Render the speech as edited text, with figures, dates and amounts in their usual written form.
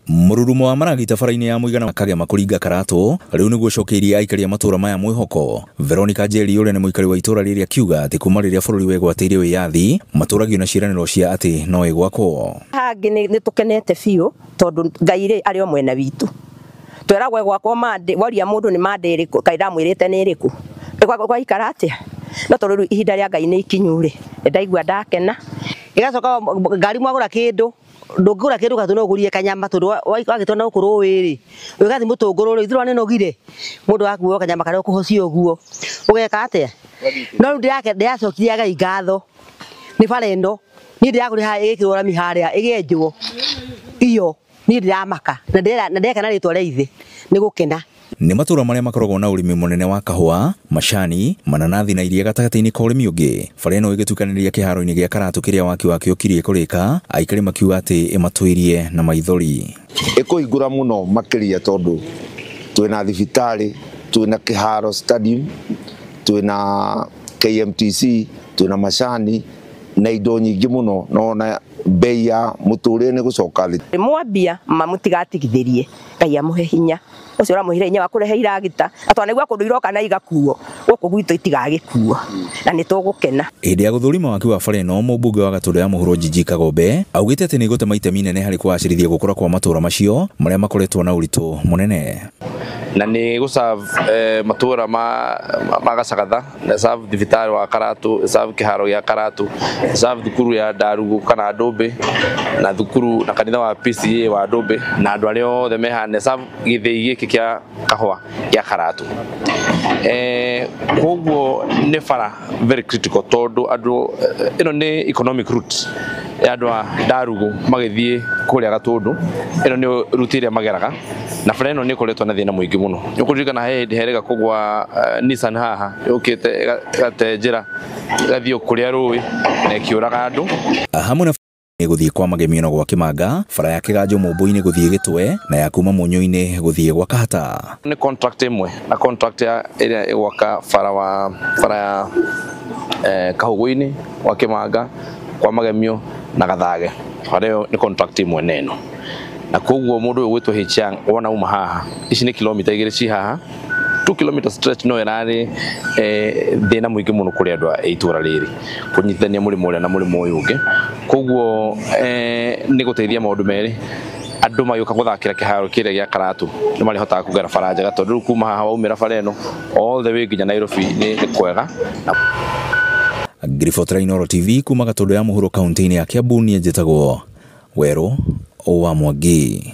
Mururumo wa maragita bara-ini ya muigana Kagema kuringa Karatu riu niguo cokeirie aikari a matura maya mwihoko. Veronica Njeri uria ni muikari wa itura riria kiuga ati kuma riria bururi wegwatiire wiyathi maturagio na ciraniro cia ati no igwakwo. Hangi ni tukenete biu tondu Ngai ri ari o mwena witu. Tweragwo gwakwo mande woria mundu ni mande iriku kaida mwirite ni iriku. Igwa ikara atia. No tondu ihinda ria Ngai ni ikinyure. Ndaigua ndakena. Igacoka ngari mwagura kindu ndungura kindu gatu no gurie kanyama tondu wagitona ukuru wiri ugathi mutunguru ri thirwa ni nogire mundu akuo kanyama kare kuhocio guo ugeka atia no ndi yake ndiacokirie Ngai ngatho ni farendo ni ndiaguri ha igikirora miharia igenjwo iyo ni ndiramaka na ndekana ritwa reithi ni gukena. Ni matura maria makoragwo na urimi munene wa kahua, macani, mananathi na iria gatagati-ini ka urimi ungi. Bara ino igitukaniriria kiharo-ini gia Karatu kiria waki wakio ukirie kurika, aikari makiuga ati imatuirie na maithori. Ikuhingura muno makiria tondu twina thibitari, twina kiharo stadium, twina KMTC, twina macani na indo nyingi muno nona bei ya muturire ni gucoka thi. Mwambia mamutigatigithirie Ngai amuhe hinya ucio ramuhire hinya wa kurehe iragita atwa nigwa kundu iroka na igakuo guku gwitu itigagikuo na ni tugukena. Hindi ya guthurima waki wa bara ino mumbunge wa Gatundu ya muhuro Jiji Kagombe augite ati ni gutema itemi nene hari kuacirithia gukura kwa matura macio maria makoretwo na uritu munene. Na ni guserve matura ma Gacagatha na serve thibitari wa Karatu, serve kiharo ya Karatu, serve thukuru ya Darugu kana Ndombe na thukuru na kanitha wa PCA wa Ndombe na andu aria othe mehane serve githii giki kia kahua ya Karatu. Koguo ni bara very critical tondu andu ino ni economic route ya andu a Darugu magithie kuria Gatundu ino ni route iria mageraga na bara ino ni koretwo na thina muingi muno. Nyukuririkana herega kugwa Nissan haha yukite gate njira gathio kuria rui na kiuraga andu hamwe na ni guthie kwa magemio no gwa Kimanga, bara ya Kiganjo Mumbu-ini guthie Gitwe na ya kuma Munyu-ini guthie gwa Kahata. Ni contract imwe na contract ya area igwaka bara ya Kahugu-ini wa Kimanga kwa magemio na Gathage. Bara yo ni contract imwe neno. Na koguo mundu gwitwo Hichiang wona uma haha ici ni kilomita 2 ci haha 2 km stretch no erari thina muingi muno kuri andu a itura riri kunyithania murimo uria na murimo uyu ungi. Koguo ni guteithia maundu meri andu mayuka guthakira kiharo kiria gia Karatu ni marihota kugera bara njega tondu kuma haha waumira bara ino all the way nginya Nairobi ni kwega. Grifotra Inoro TV kuma Gatundu ya muhuro kaunti-ini ya Kiambu ni njitagwo Weru wa Mwangi.